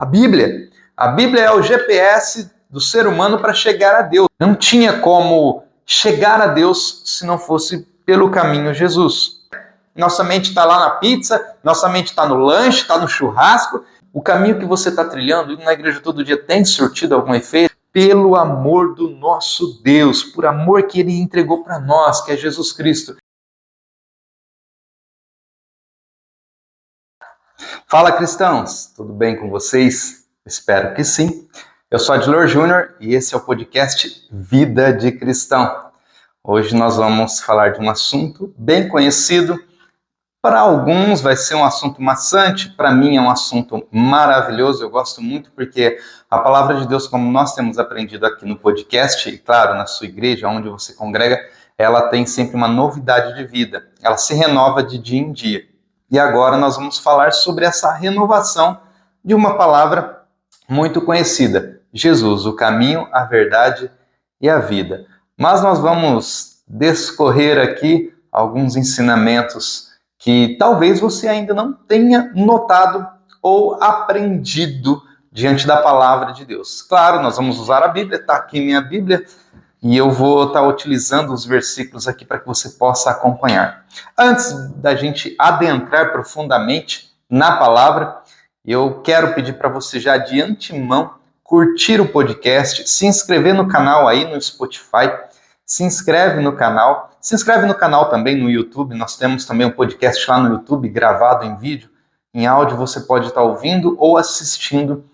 A Bíblia. A Bíblia é o GPS do ser humano para chegar a Deus. Não tinha como chegar a Deus se não fosse pelo caminho Jesus. Nossa mente está lá na pizza, nossa mente está no lanche, está no churrasco. O caminho que você está trilhando, indo na igreja todo dia, tem surtido algum efeito? Pelo amor do nosso Deus, por amor que Ele entregou para nós, que é Jesus Cristo. Fala, cristãos! Tudo bem com vocês? Espero que sim. Eu sou Adilor Júnior e esse é o podcast Vida de Cristão. Hoje nós vamos falar de um assunto bem conhecido. Para alguns vai ser um assunto maçante, para mim é um assunto maravilhoso, eu gosto muito porque a palavra de Deus, como nós temos aprendido aqui no podcast, e claro, na sua igreja, onde você congrega, ela tem sempre uma novidade de vida, ela se renova de dia em dia. E agora nós vamos falar sobre essa renovação de uma palavra muito conhecida, Jesus, o caminho, a verdade e a vida. Mas nós vamos discorrer aqui alguns ensinamentos que talvez você ainda não tenha notado ou aprendido diante da palavra de Deus. Claro, nós vamos usar a Bíblia, está aqui minha Bíblia, e eu vou estar utilizando os versículos aqui para que você possa acompanhar. Antes da gente adentrar profundamente na palavra, eu quero pedir para você já de antemão curtir o podcast, se inscrever no canal aí no Spotify, se inscreve no canal também no YouTube, nós temos também um podcast lá no YouTube, gravado em vídeo, em áudio, você pode estar ouvindo ou assistindo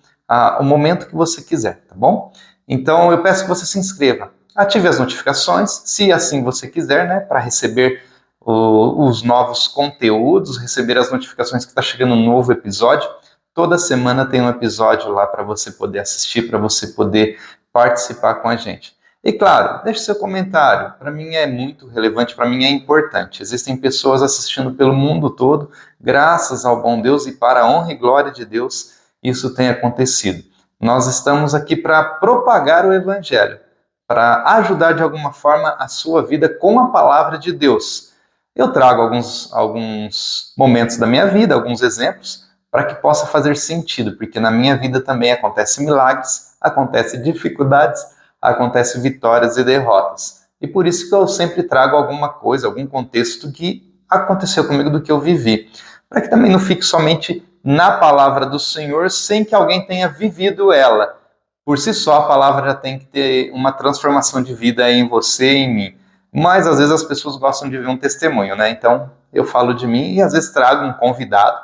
o momento que você quiser, tá bom? Então eu peço que você se inscreva, ative as notificações, se assim você quiser, né, para receber os novos conteúdos, receber as notificações que está chegando um novo episódio. Toda semana tem um episódio lá para você poder assistir, para você poder participar com a gente. E claro, deixe seu comentário, para mim é muito relevante, para mim é importante. Existem pessoas assistindo pelo mundo todo, graças ao bom Deus e para a honra e glória de Deus, isso tem acontecido. Nós estamos aqui para propagar o Evangelho, para ajudar de alguma forma a sua vida com a palavra de Deus. Eu trago alguns momentos da minha vida, alguns exemplos, para que possa fazer sentido, porque na minha vida também acontecem milagres, acontecem dificuldades, acontecem vitórias e derrotas. E por isso que eu sempre trago alguma coisa, algum contexto que aconteceu comigo, do que eu vivi. Para que também não fique somente na palavra do Senhor, sem que alguém tenha vivido ela. Por si só, a palavra já tem que ter uma transformação de vida em você e em mim. Mas às vezes as pessoas gostam de ver um testemunho, né? Então eu falo de mim e às vezes trago um convidado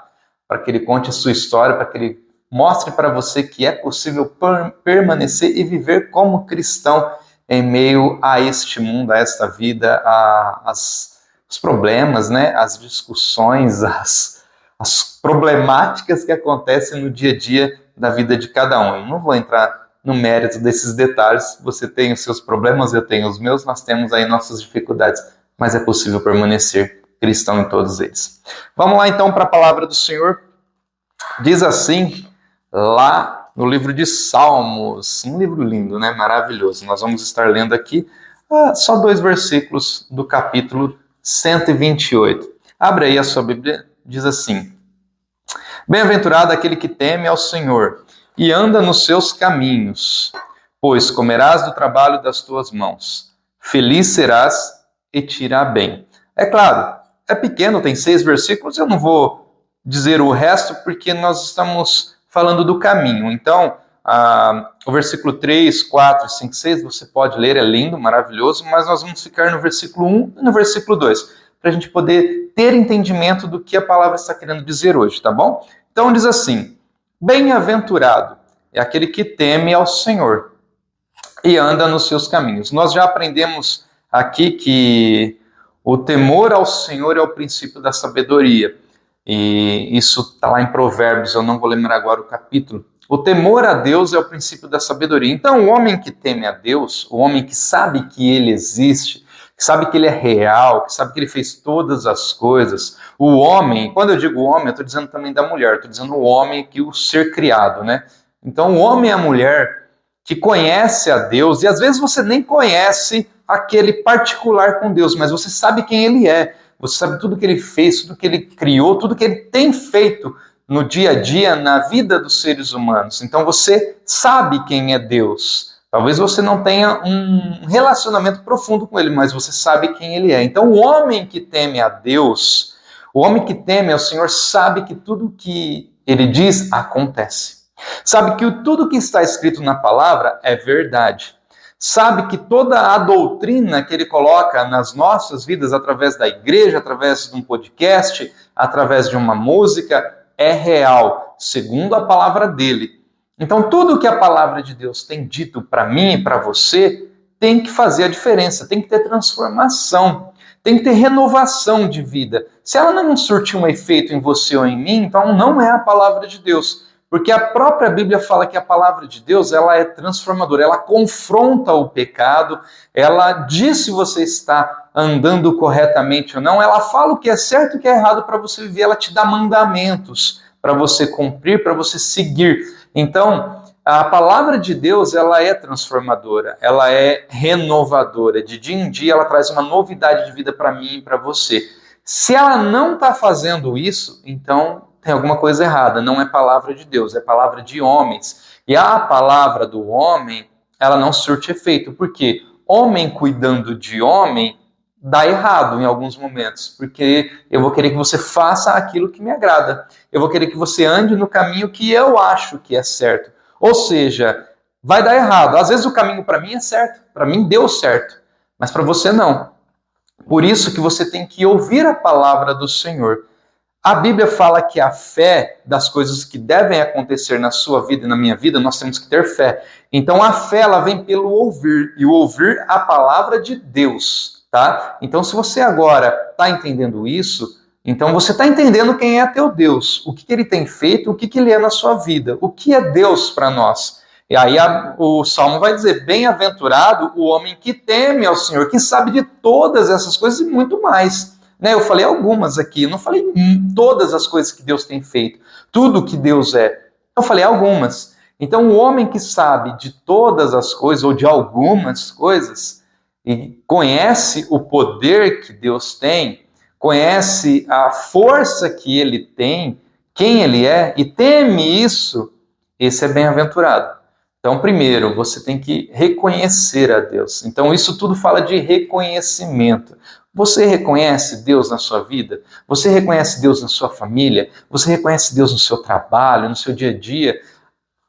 para que ele conte a sua história, para que ele mostre para você que é possível permanecer e viver como cristão em meio a este mundo, a esta vida, os problemas, né? As discussões, as problemáticas que acontecem no dia a dia da vida de cada um. Eu não vou entrar no mérito desses detalhes, você tem os seus problemas, eu tenho os meus, nós temos aí nossas dificuldades, mas é possível permanecer cristão em todos eles. Vamos lá então para a palavra do Senhor. Diz assim, lá no livro de Salmos, um livro lindo, né? Maravilhoso. Nós vamos estar lendo aqui só 2 versículos do capítulo 128. Abre aí a sua Bíblia, diz assim: Bem-aventurado aquele que teme ao Senhor e anda nos seus caminhos, pois comerás do trabalho das tuas mãos. Feliz serás e te irá bem. É claro, é pequeno, tem 6 versículos, eu não vou dizer o resto porque nós estamos falando do caminho. Então, o versículo 3, 4, 5, 6, você pode ler, é lindo, maravilhoso, mas nós vamos ficar no versículo 1 e no versículo 2, para a gente poder ter entendimento do que a palavra está querendo dizer hoje, tá bom? Então diz assim: Bem-aventurado é aquele que teme ao Senhor e anda nos seus caminhos. Nós já aprendemos aqui que o temor ao Senhor é o princípio da sabedoria. E isso está lá em Provérbios, eu não vou lembrar agora o capítulo. O temor a Deus é o princípio da sabedoria. Então, o homem que teme a Deus, o homem que sabe que Ele existe, que sabe que Ele é real, que sabe que Ele fez todas as coisas, o homem, quando eu digo homem, eu estou dizendo também da mulher, estou dizendo o homem, que o ser criado, né? Então, o homem e a mulher que conhece a Deus, e às vezes você nem conhece aquele particular com Deus, mas você sabe quem Ele é. Você sabe tudo que Ele fez, tudo que Ele criou, tudo que Ele tem feito no dia a dia, na vida dos seres humanos. Então você sabe quem é Deus. Talvez você não tenha um relacionamento profundo com ele, mas você sabe quem ele é. Então o homem que teme a Deus, o homem que teme ao Senhor, sabe que tudo que ele diz acontece. Sabe que tudo que está escrito na palavra é verdade. Sabe que toda a doutrina que ele coloca nas nossas vidas, através da igreja, através de um podcast, através de uma música, é real, segundo a palavra dele. Então, tudo que a palavra de Deus tem dito para mim e para você tem que fazer a diferença, tem que ter transformação, tem que ter renovação de vida. Se ela não surtir um efeito em você ou em mim, então não é a palavra de Deus. Porque a própria Bíblia fala que a palavra de Deus, ela é transformadora, ela confronta o pecado, ela diz se você está andando corretamente ou não, ela fala o que é certo e o que é errado para você viver, ela te dá mandamentos para você cumprir, para você seguir. Então, a palavra de Deus, ela é transformadora, ela é renovadora, de dia em dia ela traz uma novidade de vida para mim e para você. Se ela não está fazendo isso, então tem alguma coisa errada, não é palavra de Deus, é palavra de homens. E a palavra do homem, ela não surte efeito, porque homem cuidando de homem dá errado em alguns momentos, porque eu vou querer que você faça aquilo que me agrada, eu vou querer que você ande no caminho que eu acho que é certo. Ou seja, vai dar errado. Às vezes o caminho para mim é certo, para mim deu certo, mas para você não. Por isso que você tem que ouvir a palavra do Senhor. A Bíblia fala que a fé das coisas que devem acontecer na sua vida e na minha vida, nós temos que ter fé. Então a fé, ela vem pelo ouvir, e o ouvir a palavra de Deus, tá? Então se você agora está entendendo isso, então você está entendendo quem é teu Deus, o que ele tem feito, o que ele é na sua vida, o que é Deus para nós. E aí o Salmo vai dizer, bem-aventurado o homem que teme ao Senhor, que sabe de todas essas coisas e muito mais. Eu falei algumas aqui, eu não falei todas as coisas que Deus tem feito, tudo que Deus é. Eu falei algumas. Então, o homem que sabe de todas as coisas, ou de algumas coisas, e conhece o poder que Deus tem, conhece a força que ele tem, quem ele é, e teme isso, esse é bem-aventurado. Então, primeiro, você tem que reconhecer a Deus. Então, isso tudo fala de reconhecimento. Você reconhece Deus na sua vida? Você reconhece Deus na sua família? Você reconhece Deus no seu trabalho, no seu dia a dia?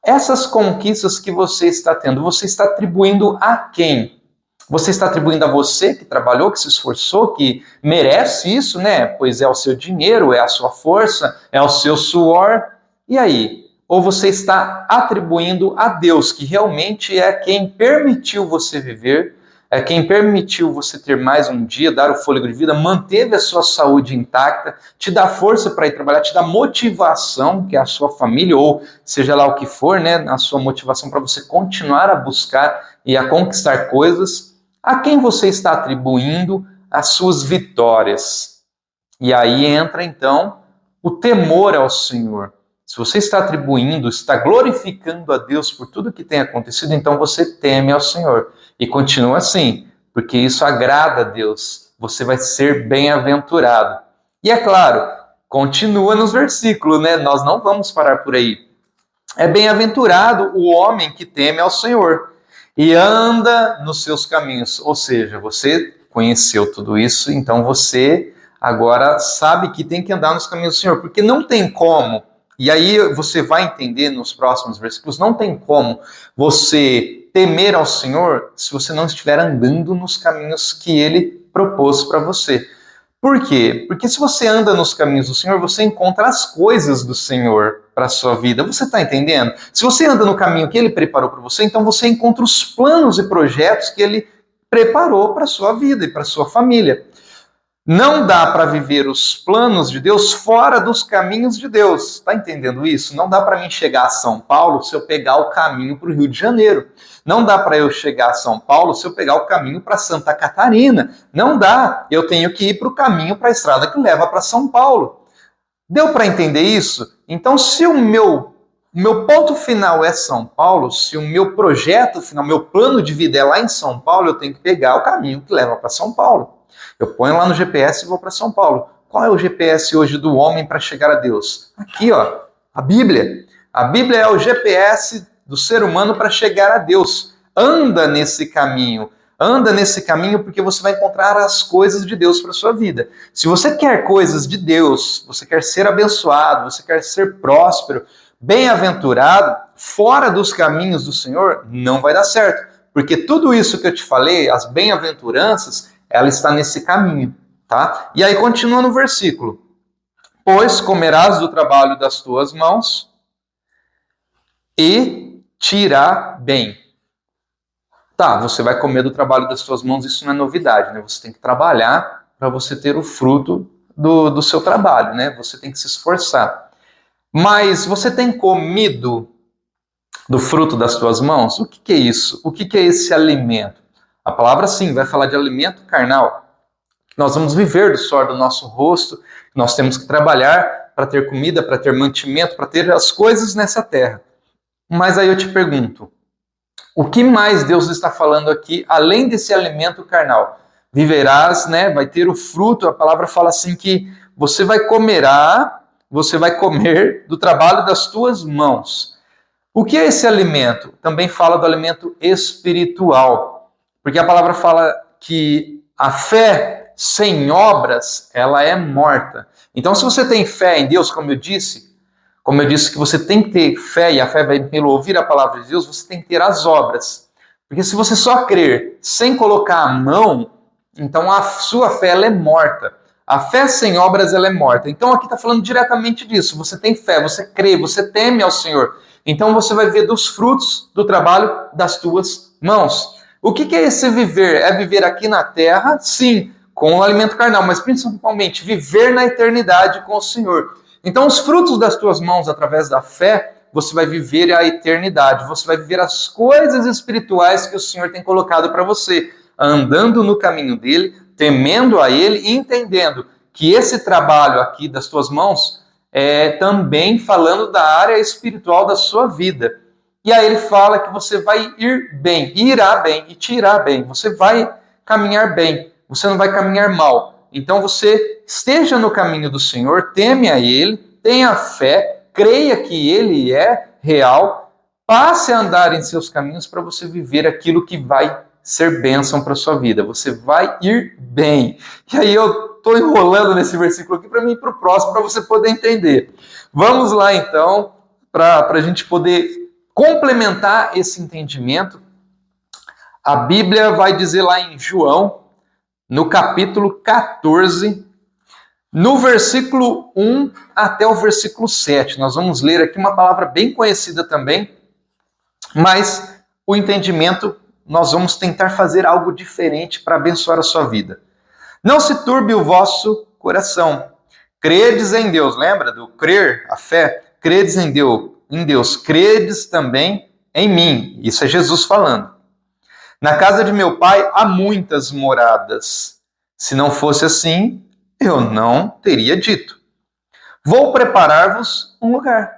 Essas conquistas que você está tendo, você está atribuindo a quem? Você está atribuindo a você que trabalhou, que se esforçou, que merece isso, né? Pois é o seu dinheiro, é a sua força, é o seu suor. E aí? Ou você está atribuindo a Deus, que realmente é quem permitiu você viver, é quem permitiu você ter mais um dia, dar o fôlego de vida, manteve a sua saúde intacta, te dá força para ir trabalhar, te dá motivação, que é a sua família, ou seja lá o que for, né, a sua motivação para você continuar a buscar e a conquistar coisas. A quem você está atribuindo as suas vitórias? E aí entra, então, o temor ao Senhor. Se você está atribuindo, está glorificando a Deus por tudo que tem acontecido, então você teme ao Senhor. E continua assim, porque isso agrada a Deus. Você vai ser bem-aventurado. E é claro, continua nos versículos, né? Nós não vamos parar por aí. É bem-aventurado o homem que teme ao Senhor e anda nos seus caminhos. Ou seja, você conheceu tudo isso, então você agora sabe que tem que andar nos caminhos do Senhor, porque não tem como. E aí você vai entender nos próximos versículos, não tem como você temer ao Senhor se você não estiver andando nos caminhos que Ele propôs para você. Por quê? Porque se você anda nos caminhos do Senhor, você encontra as coisas do Senhor para a sua vida. Você está entendendo? Se você anda no caminho que Ele preparou para você, então você encontra os planos e projetos que Ele preparou para a sua vida e para a sua família. Não dá para viver os planos de Deus fora dos caminhos de Deus. Está entendendo isso? Não dá para mim chegar a São Paulo se eu pegar o caminho para o Rio de Janeiro. Não dá para eu chegar a São Paulo se eu pegar o caminho para Santa Catarina. Não dá. Eu tenho que ir para o caminho, para a estrada que leva para São Paulo. Deu para entender isso? Então, se o meu ponto final é São Paulo, se o meu projeto final, meu plano de vida é lá em São Paulo, eu tenho que pegar o caminho que leva para São Paulo. Eu ponho lá no GPS e vou para São Paulo. Qual é o GPS hoje do homem para chegar a Deus? Aqui, ó. A Bíblia. A Bíblia é o GPS do ser humano para chegar a Deus. Anda nesse caminho. Anda nesse caminho porque você vai encontrar as coisas de Deus para a sua vida. Se você quer coisas de Deus, você quer ser abençoado, você quer ser próspero, bem-aventurado, fora dos caminhos do Senhor, não vai dar certo. Porque tudo isso que eu te falei, as bem-aventuranças, ela está nesse caminho, tá? E aí continua no versículo. Pois comerás do trabalho das tuas mãos e te irá bem. Tá, você vai comer do trabalho das tuas mãos, isso não é novidade, né? Você tem que trabalhar para você ter o fruto do seu trabalho, né? Você tem que se esforçar. Mas você tem comido do fruto das tuas mãos? O que é isso? O que é esse alimento? A palavra, sim, vai falar de alimento carnal. Nós vamos viver do suor do nosso rosto, nós temos que trabalhar para ter comida, para ter mantimento, para ter as coisas nessa terra. Mas aí eu te pergunto, o que mais Deus está falando aqui, além desse alimento carnal? Viverás, né? Vai ter o fruto, a palavra fala assim que você vai comer do trabalho das tuas mãos. O que é esse alimento? Também fala do alimento espiritual, porque a palavra fala que a fé sem obras, ela é morta. Então, se você tem fé em Deus, como eu disse que você tem que ter fé, e a fé vai pelo ouvir a palavra de Deus, você tem que ter as obras. Porque se você só crer sem colocar a mão, então a sua fé ela é morta. A fé sem obras ela é morta. Então aqui está falando diretamente disso. Você tem fé, você crê, você teme ao Senhor. Então você vai ver dos frutos do trabalho das tuas mãos. O que é esse viver? É viver aqui na terra, sim, com o alimento carnal, mas principalmente viver na eternidade com o Senhor. Então os frutos das tuas mãos, através da fé, você vai viver a eternidade, você vai viver as coisas espirituais que o Senhor tem colocado para você, andando no caminho dele, temendo a ele e entendendo que esse trabalho aqui das tuas mãos é também falando da área espiritual da sua vida. E aí ele fala que você vai ir bem, irá bem e te irá bem, você vai caminhar bem. Você não vai caminhar mal. Então você esteja no caminho do Senhor, teme a Ele, tenha fé, creia que Ele é real, passe a andar em seus caminhos para você viver aquilo que vai ser bênção para a sua vida. Você vai ir bem. E aí eu estou enrolando nesse versículo aqui para mim ir para o próximo, para você poder entender. Vamos lá então, para a gente poder complementar esse entendimento. A Bíblia vai dizer lá em João, no capítulo 14, no versículo 1 até o versículo 7. Nós vamos ler aqui uma palavra bem conhecida também, mas o entendimento, nós vamos tentar fazer algo diferente para abençoar a sua vida. Não se turbe o vosso coração. Credes em Deus, lembra do crer, a fé? Credes em Deus, credes também em mim. Isso é Jesus falando. Na casa de meu pai há muitas moradas. Se não fosse assim, eu não teria dito. Vou preparar-vos um lugar.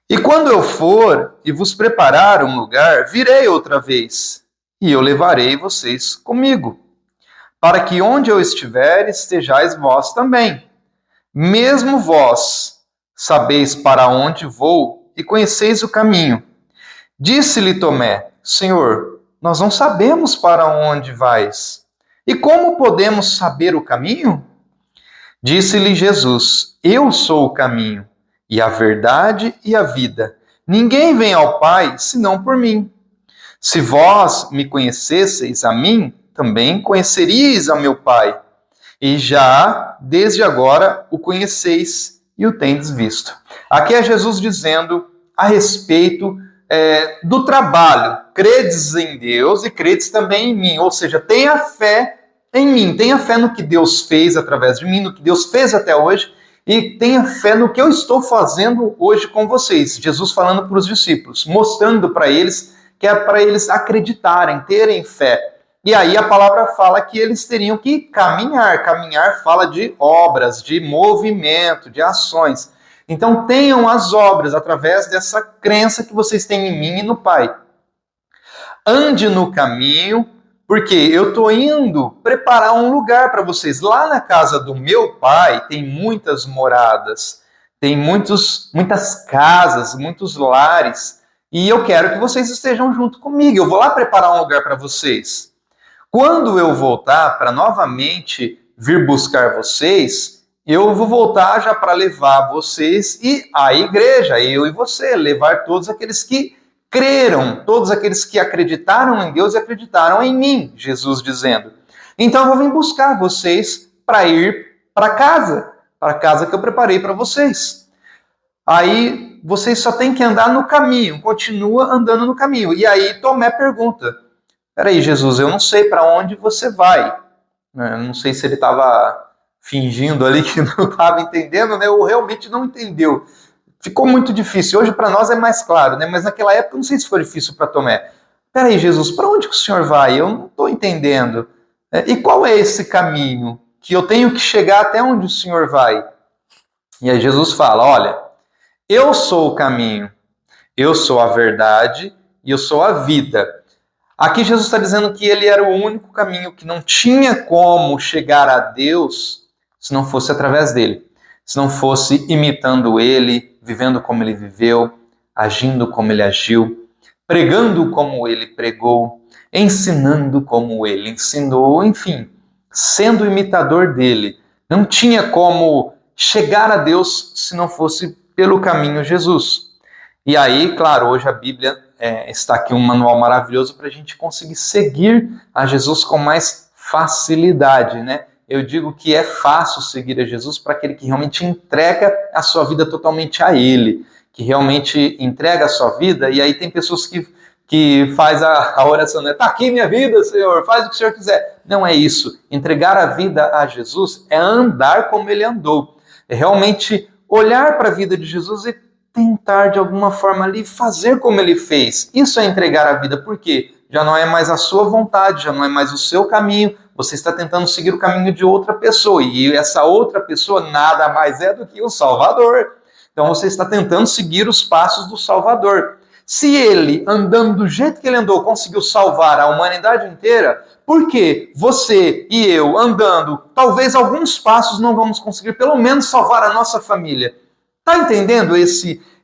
E quando eu for e vos preparar um lugar, virei outra vez, e eu levarei vocês comigo, para que onde eu estiver, estejais vós também. Mesmo vós sabeis para onde vou e conheceis o caminho. Disse-lhe Tomé, Senhor, nós não sabemos para onde vais. E como podemos saber o caminho? Disse-lhe Jesus, eu sou o caminho, e a verdade e a vida. Ninguém vem ao Pai, senão por mim. Se vós me conhecesseis a mim, também conheceríeis a meu Pai. E já, desde agora, o conheceis e o tendes visto. Aqui é Jesus dizendo a respeito do trabalho. Credes em Deus e credes também em mim. Ou seja, tenha fé em mim. Tenha fé no que Deus fez através de mim, no que Deus fez até hoje. E tenha fé no que eu estou fazendo hoje com vocês. Jesus falando para os discípulos, mostrando para eles que é para eles acreditarem, terem fé. E aí a palavra fala que eles teriam que caminhar. Caminhar fala de obras, de movimento, de ações. Então tenham as obras através dessa crença que vocês têm em mim e no Pai. Ande no caminho, porque eu estou indo preparar um lugar para vocês. Lá na casa do meu Pai tem muitas moradas. tem muitas casas, muitos lares, e eu quero que vocês estejam junto comigo. Eu vou lá preparar um lugar para vocês. Quando eu voltar para novamente vir buscar vocês, eu vou voltar já para levar vocês e a igreja, eu e você, levar todos aqueles que creram, todos aqueles que acreditaram em Deus e acreditaram em mim, Jesus dizendo. Então eu vou vir buscar vocês para ir para a casa que eu preparei para vocês. Aí vocês só têm que andar no caminho, continua andando no caminho. E aí Tomé pergunta, peraí, Jesus, eu não sei para onde você vai. Eu não sei se ele estava fingindo ali que não estava entendendo, né? Ou realmente não entendeu. Ficou muito difícil. Hoje para nós é mais claro, né? Mas naquela época eu não sei se ficou difícil para Tomé. Peraí, Jesus, para onde que o senhor vai? Eu não estou entendendo. E qual é esse caminho que eu tenho que chegar até onde o senhor vai? E aí Jesus fala, olha, eu sou o caminho, eu sou a verdade e eu sou a vida. Aqui Jesus está dizendo que ele era o único caminho, que não tinha como chegar a Deus se não fosse através dele. Se não fosse imitando ele, vivendo como ele viveu, agindo como ele agiu, pregando como ele pregou, ensinando como ele ensinou, enfim, sendo imitador dele. Não tinha como chegar a Deus se não fosse pelo caminho Jesus. E aí, claro, hoje a Bíblia está aqui um manual maravilhoso para a gente conseguir seguir a Jesus com mais facilidade, né? Eu digo que é fácil seguir a Jesus para aquele que realmente entrega a sua vida totalmente a Ele, que realmente entrega a sua vida, e aí tem pessoas que faz a oração, né? Tá aqui minha vida, Senhor, faz o que o Senhor quiser. Não é isso. Entregar a vida a Jesus é andar como Ele andou. É realmente olhar para a vida de Jesus e tentar de alguma forma ali fazer como Ele fez. Isso é entregar a vida, porque já não é mais a sua vontade, já não é mais o seu caminho, você está tentando seguir o caminho de outra pessoa, e essa outra pessoa nada mais é do que o Salvador. Então você está tentando seguir os passos do Salvador. Se ele, andando do jeito que ele andou, conseguiu salvar a humanidade inteira, por que você e eu, andando, talvez alguns passos não vamos conseguir, pelo menos salvar a nossa família? Está entendendo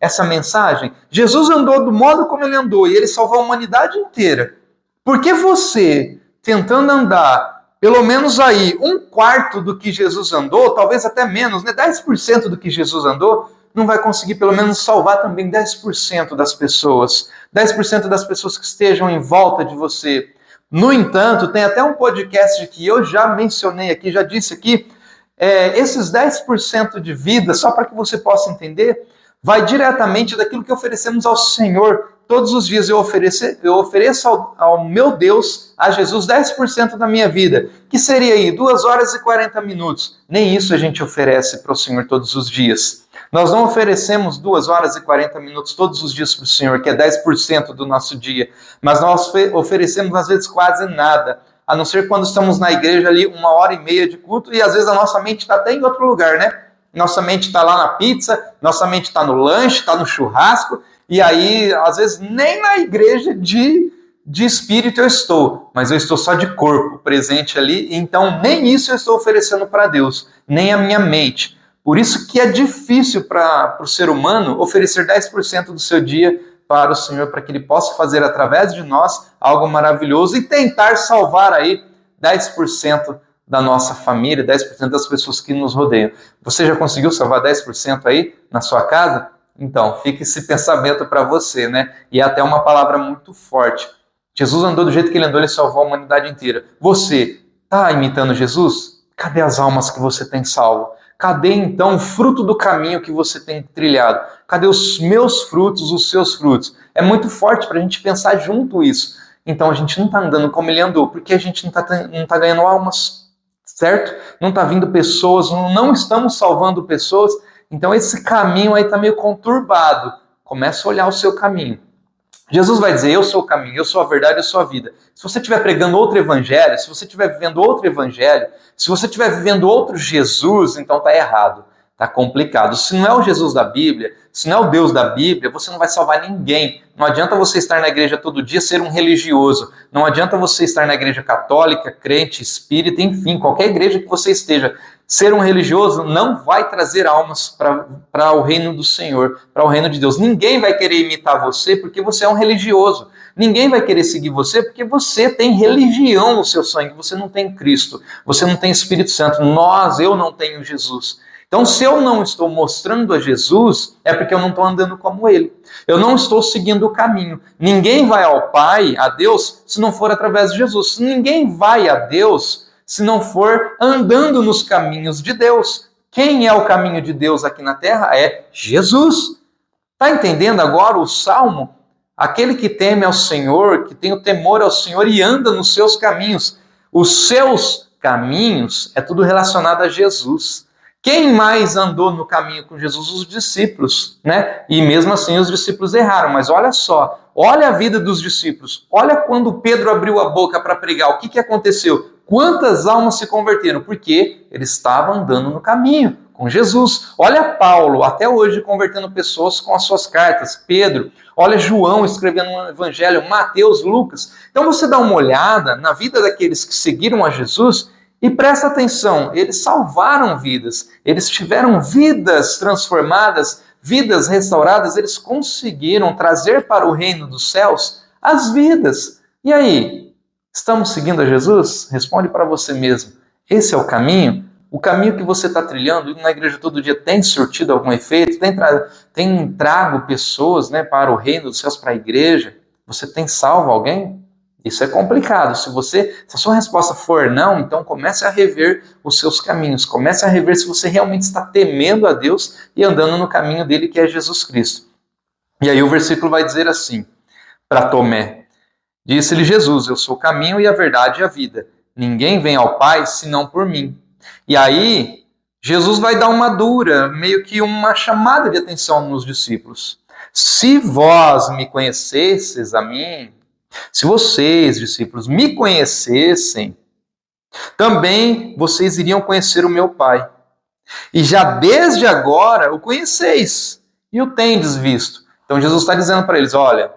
essa mensagem? Jesus andou do modo como ele andou e ele salvou a humanidade inteira. Por que você, tentando andar pelo menos aí um quarto do que Jesus andou, talvez até menos, né? 10% do que Jesus andou, não vai conseguir pelo menos salvar também 10% das pessoas. 10% das pessoas que estejam em volta de você. No entanto, tem até um podcast que eu já mencionei aqui, já disse aqui, esses 10% de vida, só para que você possa entender, vai diretamente daquilo que oferecemos ao Senhor. Todos os dias eu ofereço ao meu Deus, a Jesus, 10% da minha vida, que seria aí 2 horas e 40 minutos. Nem isso a gente oferece para o Senhor todos os dias. Nós não oferecemos 2 horas e 40 minutos todos os dias para o Senhor, que é 10% do nosso dia, mas nós oferecemos às vezes quase nada, a não ser quando estamos na igreja ali 1h30 de culto e às vezes a nossa mente está até em outro lugar, né? Nossa mente está lá na pizza, nossa mente está no lanche, está no churrasco, e aí às vezes nem na igreja de espírito eu estou, mas eu estou só de corpo presente ali, então nem isso eu estou oferecendo para Deus, nem a minha mente. Por isso que é difícil para o ser humano oferecer 10% do seu dia para o Senhor, para que Ele possa fazer através de nós algo maravilhoso e tentar salvar aí 10% da nossa família, 10% das pessoas que nos rodeiam. Você já conseguiu salvar 10% aí na sua casa? Então, fica esse pensamento para você, né? E é até uma palavra muito forte. Jesus andou do jeito que ele andou, ele salvou a humanidade inteira. Você está imitando Jesus? Cadê as almas que você tem salvo? Cadê, então, o fruto do caminho que você tem trilhado? Cadê os meus frutos, os seus frutos? É muito forte para a gente pensar junto isso. Então, a gente não está andando como ele andou, porque a gente não tá ganhando almas, certo? Não está vindo pessoas, não estamos salvando pessoas. Então, esse caminho aí está meio conturbado. Começa a olhar o seu caminho. Jesus vai dizer, eu sou o caminho, eu sou a verdade, eu sou a vida. Se você estiver pregando outro evangelho, se você estiver vivendo outro evangelho, se você estiver vivendo outro Jesus, então está errado. tá complicado. Se não é o Jesus da Bíblia, se não é o Deus da Bíblia, você não vai salvar ninguém. Não adianta você estar na igreja todo dia ser um religioso. Não adianta você estar na igreja católica, crente, espírita, enfim, qualquer igreja que você esteja. Ser um religioso não vai trazer almas para o reino do Senhor, para o reino de Deus. Ninguém vai querer imitar você porque você é um religioso. Ninguém vai querer seguir você porque você tem religião no seu sangue. Você não tem Cristo, você não tem Espírito Santo. Eu não tenho Jesus. Então, se eu não estou mostrando a Jesus, é porque eu não estou andando como Ele. Eu não estou seguindo o caminho. Ninguém vai ao Pai, a Deus, se não for através de Jesus. Ninguém vai a Deus se não for andando nos caminhos de Deus. Quem é o caminho de Deus aqui na terra? É Jesus. Está entendendo agora o Salmo? Aquele que teme ao Senhor, que tem o temor ao Senhor e anda nos seus caminhos. Os seus caminhos é tudo relacionado a Jesus. Quem mais andou no caminho com Jesus? Os discípulos, né? E mesmo assim os discípulos erraram. Mas olha só, olha a vida dos discípulos. Olha quando Pedro abriu a boca para pregar, o que aconteceu? Quantas almas se converteram? Porque ele estava andando no caminho com Jesus. Olha Paulo, até hoje convertendo pessoas com as suas cartas. Pedro, olha João escrevendo um evangelho, Mateus, Lucas. Então você dá uma olhada na vida daqueles que seguiram a Jesus e presta atenção, eles salvaram vidas, eles tiveram vidas transformadas, vidas restauradas, eles conseguiram trazer para o reino dos céus as vidas. E aí, estamos seguindo a Jesus? Responde para você mesmo, esse é o caminho? O caminho que você está trilhando, indo na igreja todo dia, tem surtido algum efeito? Tem trago pessoas, né, para o reino dos céus, para a igreja? Você tem salvo alguém? Isso é complicado. Se a sua resposta for não, então comece a rever os seus caminhos. Comece a rever se você realmente está temendo a Deus e andando no caminho dele, que é Jesus Cristo. E aí o versículo vai dizer assim, para Tomé: disse-lhe Jesus, eu sou o caminho e a verdade e a vida. Ninguém vem ao Pai senão por mim. E aí Jesus vai dar uma dura, meio que uma chamada de atenção nos discípulos. Se vós me conhecesseis a mim, se vocês, discípulos, me conhecessem, também vocês iriam conhecer o meu Pai. E já desde agora o conheceis e o tendes visto. Então Jesus está dizendo para eles, olha,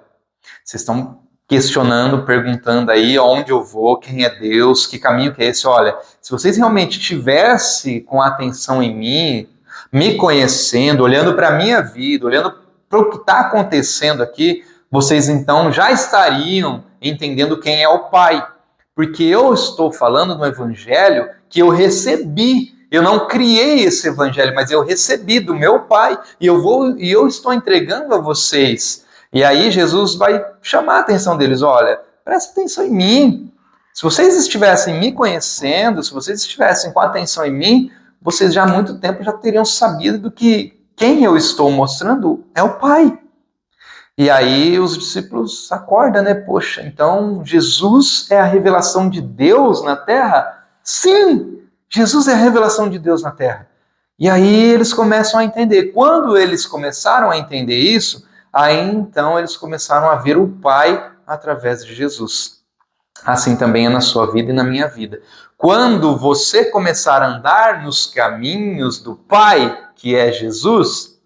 vocês estão questionando, perguntando aí onde eu vou, quem é Deus, que caminho que é esse. Olha, se vocês realmente tivessem com atenção em mim, me conhecendo, olhando para a minha vida, olhando para o que está acontecendo aqui, vocês então já estariam entendendo quem é o Pai. Porque eu estou falando do evangelho que eu recebi. Eu não criei esse evangelho, mas eu recebi do meu Pai. E eu estou entregando a vocês. E aí Jesus vai chamar a atenção deles. Olha, presta atenção em mim. Se vocês estivessem me conhecendo, se vocês estivessem com atenção em mim, vocês já há muito tempo já teriam sabido que quem eu estou mostrando é o Pai. E aí os discípulos acordam, né? Poxa, então Jesus é a revelação de Deus na Terra? Sim, Jesus é a revelação de Deus na Terra. E aí eles começam a entender. Quando eles começaram a entender isso, aí então eles começaram a ver o Pai através de Jesus. Assim também é na sua vida e na minha vida. Quando você começar a andar nos caminhos do Pai, que é Jesus,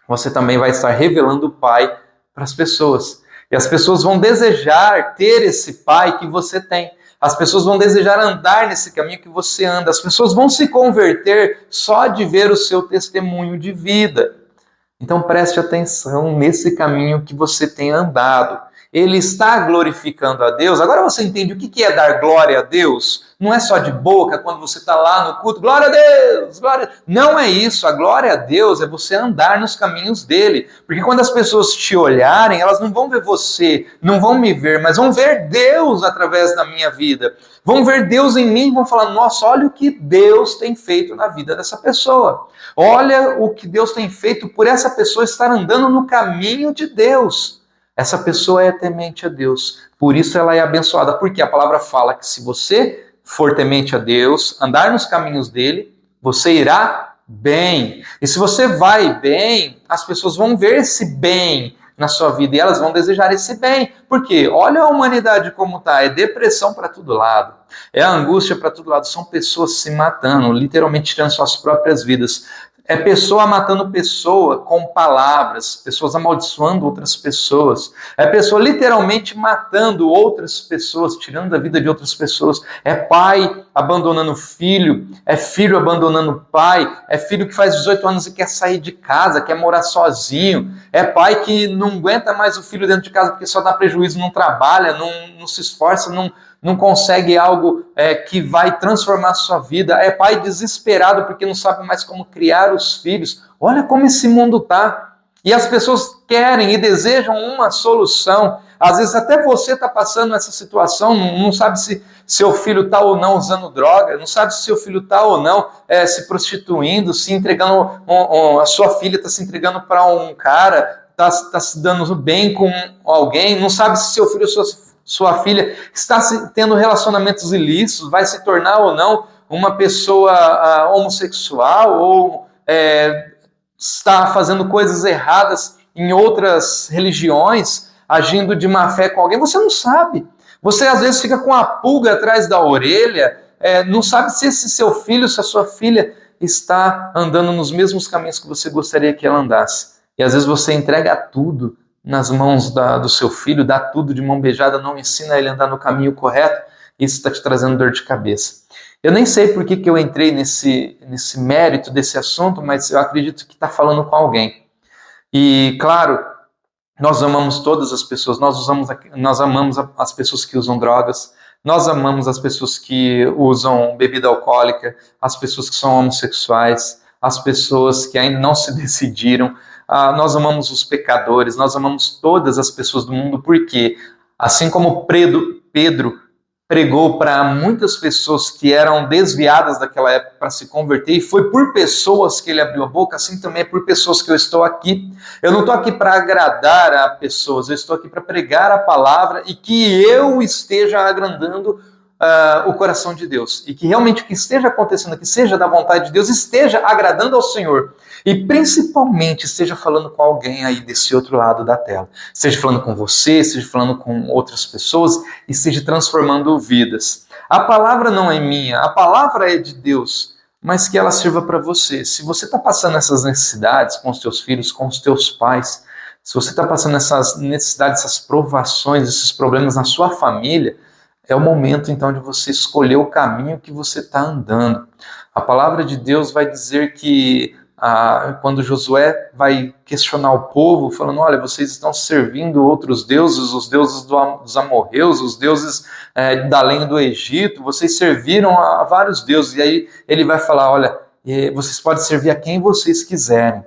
você também vai estar revelando o Pai para as pessoas. E as pessoas vão desejar ter esse Pai que você tem. As pessoas vão desejar andar nesse caminho que você anda. As pessoas vão se converter só de ver o seu testemunho de vida. Então preste atenção nesse caminho que você tem andado. Ele está glorificando a Deus. Agora você entende o que é dar glória a Deus? Não é só de boca, quando você está lá no culto, glória a Deus, glória. Não é isso, a glória a Deus é você andar nos caminhos dele. Porque quando as pessoas te olharem, elas não vão ver você, não vão me ver, mas vão ver Deus através da minha vida. Vão ver Deus em mim e vão falar, nossa, olha o que Deus tem feito na vida dessa pessoa. Olha o que Deus tem feito por essa pessoa estar andando no caminho de Deus. Essa pessoa é temente a Deus, por isso ela é abençoada, porque a palavra fala que se você for temente a Deus, andar nos caminhos dele, você irá bem. E se você vai bem, as pessoas vão ver esse bem na sua vida e elas vão desejar esse bem. Porque olha a humanidade como está, é depressão para todo lado, é angústia para todo lado, são pessoas se matando, literalmente tirando suas próprias vidas. É pessoa matando pessoa com palavras, pessoas amaldiçoando outras pessoas. É pessoa literalmente matando outras pessoas, tirando a vida de outras pessoas. É pai abandonando filho, é filho abandonando pai, é filho que faz 18 anos e quer sair de casa, quer morar sozinho. É pai que não aguenta mais o filho dentro de casa porque só dá prejuízo, não trabalha, não se esforça, não consegue algo que vai transformar a sua vida. É pai desesperado porque não sabe mais como criar os filhos. Olha como esse mundo está. E as pessoas querem e desejam uma solução. Às vezes até você está passando essa situação, não sabe se seu filho está ou não usando droga, não sabe se seu filho está ou não se prostituindo, se entregando, a sua filha está se entregando para um cara, está se dando bem com alguém, não sabe se seu filho ou sua filha está tendo relacionamentos ilícitos, vai se tornar ou não uma pessoa homossexual ou está fazendo coisas erradas em outras religiões, agindo de má fé com alguém, você não sabe. Você às vezes fica com a pulga atrás da orelha, não sabe se esse seu filho, se a sua filha está andando nos mesmos caminhos que você gostaria que ela andasse. E às vezes você entrega tudo nas mãos do seu filho, dá tudo de mão beijada, não ensina ele a andar no caminho correto, isso está te trazendo dor de cabeça. Eu nem sei por que eu entrei nesse mérito desse assunto, mas eu acredito que está falando com alguém. E, claro, nós amamos todas as pessoas, nós amamos as pessoas que usam drogas, nós amamos as pessoas que usam bebida alcoólica, as pessoas que são homossexuais, as pessoas que ainda não se decidiram, nós amamos os pecadores, nós amamos todas as pessoas do mundo, porque, assim como Pedro pregou para muitas pessoas que eram desviadas daquela época para se converter, e foi por pessoas que ele abriu a boca, assim também é por pessoas que eu estou aqui. Eu não estou aqui para agradar a pessoas, eu estou aqui para pregar a palavra e que eu esteja agrandando o coração de Deus. E que realmente o que esteja acontecendo aqui seja da vontade de Deus, esteja agradando ao Senhor. E principalmente esteja falando com alguém aí desse outro lado da tela. Esteja falando com você, esteja falando com outras pessoas, e esteja transformando vidas. A palavra não é minha, a palavra é de Deus, mas que ela sirva para você. Se você está passando essas necessidades com os teus filhos, com os teus pais, se você está passando essas necessidades, essas provações, esses problemas na sua família, é o momento então de você escolher o caminho que você está andando. A palavra de Deus vai dizer que quando Josué vai questionar o povo, falando, olha, vocês estão servindo outros deuses, os deuses dos amorreus, os deuses da além do Egito, vocês serviram a vários deuses. E aí ele vai falar, olha, vocês podem servir a quem vocês quiserem.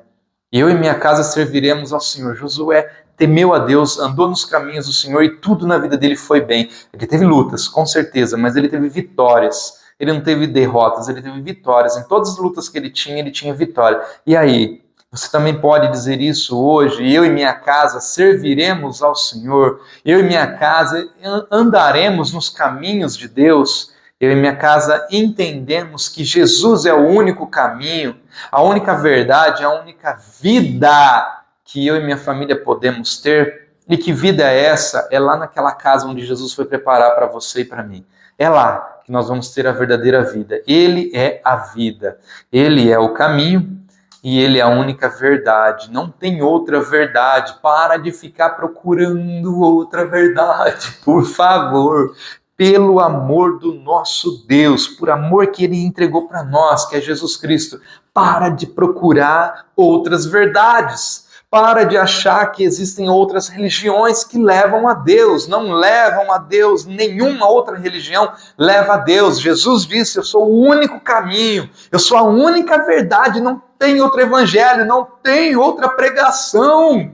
Eu e minha casa serviremos ao Senhor. Josué temeu a Deus, andou nos caminhos do Senhor e tudo na vida dele foi bem. Ele teve lutas, com certeza, mas ele teve vitórias. Ele não teve derrotas, ele teve vitórias. Em todas as lutas que ele tinha vitória. E aí, você também pode dizer isso hoje? Eu e minha casa serviremos ao Senhor. Eu e minha casa andaremos nos caminhos de Deus. Eu e minha casa entendemos que Jesus é o único caminho, a única verdade, a única vida que eu e minha família podemos ter. E que vida é essa? É lá naquela casa onde Jesus foi preparar para você e para mim. É lá que nós vamos ter a verdadeira vida. Ele é a vida. Ele é o caminho e ele é a única verdade. Não tem outra verdade. Para de ficar procurando outra verdade, por favor. Pelo amor do nosso Deus, por amor que ele entregou para nós, que é Jesus Cristo. Para de procurar outras verdades. Para de achar que existem outras religiões que levam a Deus. Não levam a Deus. Nenhuma outra religião leva a Deus. Jesus disse, eu sou o único caminho. Eu sou a única verdade. Não tem outro evangelho. Não tem outra pregação.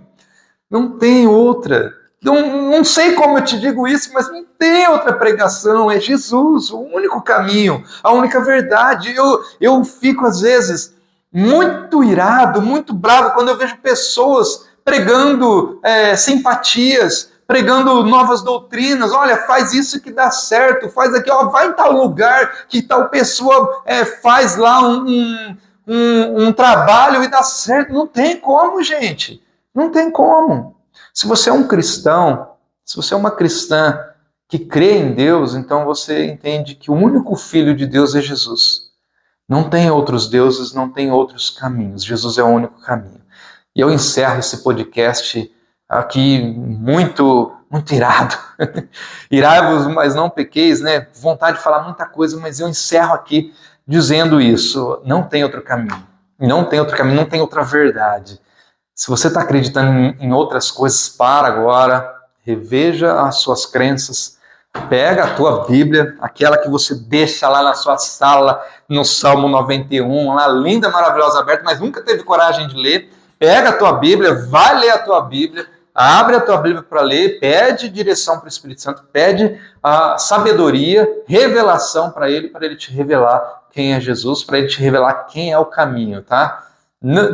Não tem outra. Não sei como eu te digo isso, mas não tem outra pregação. É Jesus, o único caminho. A única verdade. Eu fico às vezes muito irado, muito bravo, quando eu vejo pessoas pregando simpatias, pregando novas doutrinas. Olha, faz isso que dá certo, faz aqui, vai em tal lugar que tal pessoa faz lá um trabalho e dá certo. Não tem como, gente. Não tem como. Se você é um cristão, se você é uma cristã que crê em Deus, então você entende que o único Filho de Deus é Jesus. Não tem outros deuses, não tem outros caminhos. Jesus é o único caminho. E eu encerro esse podcast aqui muito irado. Irai-vos, mas não pequeis, né? Vontade de falar muita coisa, mas eu encerro aqui dizendo isso. Não tem outro caminho. Não tem outro caminho, não tem outra verdade. Se você está acreditando em outras coisas, para agora, reveja as suas crenças, pega a tua Bíblia, aquela que você deixa lá na sua sala, no Salmo 91, lá linda, maravilhosa, aberta, mas nunca teve coragem de ler. Pega a tua Bíblia, vai ler a tua Bíblia, abre a tua Bíblia para ler, pede direção para o Espírito Santo, pede a sabedoria, revelação para ele te revelar quem é Jesus, para ele te revelar quem é o caminho, tá?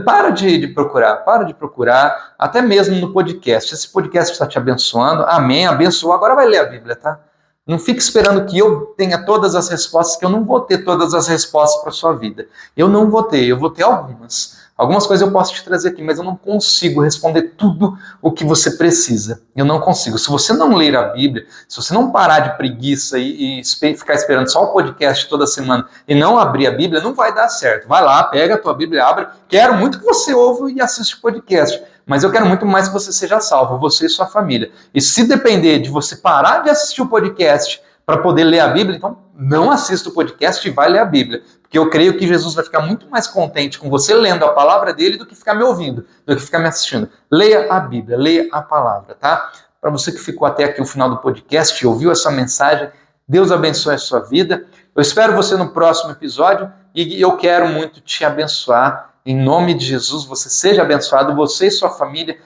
Para de procurar, até mesmo no podcast. Esse podcast está te abençoando, amém, abençoou, agora vai ler a Bíblia, tá? Não fique esperando que eu tenha todas as respostas, que eu não vou ter todas as respostas para a sua vida. Eu não vou ter, eu vou ter algumas. Algumas coisas eu posso te trazer aqui, mas eu não consigo responder tudo o que você precisa. Eu não consigo. Se você não ler a Bíblia, se você não parar de preguiça e ficar esperando só o podcast toda semana e não abrir a Bíblia, não vai dar certo. Vai lá, pega a tua Bíblia, abre. Quero muito que você ouve e assista o podcast, mas eu quero muito mais que você seja salvo, você e sua família. E se depender de você parar de assistir o podcast para poder ler a Bíblia, então não assista o podcast e vai ler a Bíblia. Porque eu creio que Jesus vai ficar muito mais contente com você lendo a palavra dele do que ficar me ouvindo, do que ficar me assistindo. Leia a Bíblia, leia a palavra, tá? Para você que ficou até aqui o final do podcast e ouviu essa mensagem, Deus abençoe a sua vida. Eu espero você no próximo episódio e eu quero muito te abençoar. Em nome de Jesus, você seja abençoado, você e sua família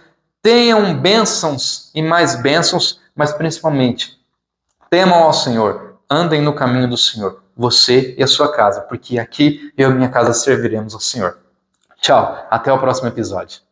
tenham bênçãos e mais bênçãos, mas principalmente temam ao Senhor, andem no caminho do Senhor, você e a sua casa, porque aqui eu e minha casa serviremos ao Senhor. Tchau, até o próximo episódio.